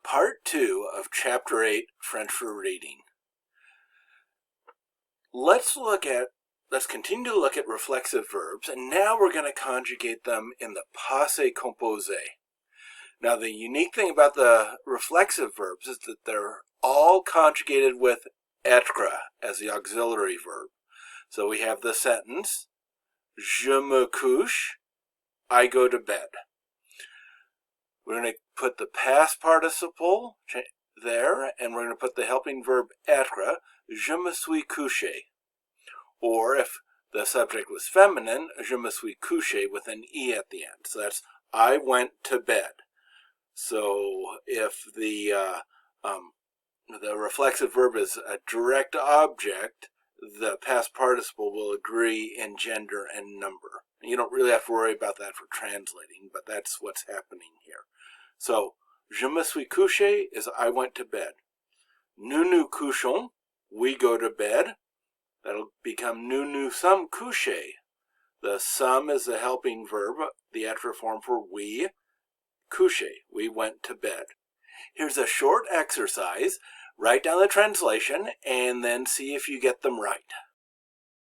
Part 2 of Chapter 8, French for Reading. Let's continue to look at reflexive verbs, and now we're going to conjugate them in the passé composé. Now, the unique thing about the reflexive verbs is that they're all conjugated with être as the auxiliary verb. So we have the sentence, je me couche, I go to bed. We're going to put the past participle there, and we're going to put the helping verb être, je me suis couché. Or if the subject was feminine, je me suis couché with an E at the end. So that's I went to bed. So if the reflexive verb is a direct object, the past participle will agree in gender and number. You don't really have to worry about that for translating, but that's what's happening here. So, je me suis couché is I went to bed. Nous nous couchons, we go to bed. That'll become nous nous sommes couchés. The sommes is the helping verb, the être form for we. Couché, we went to bed. Here's a short exercise. Write down the translation and then see if you get them right.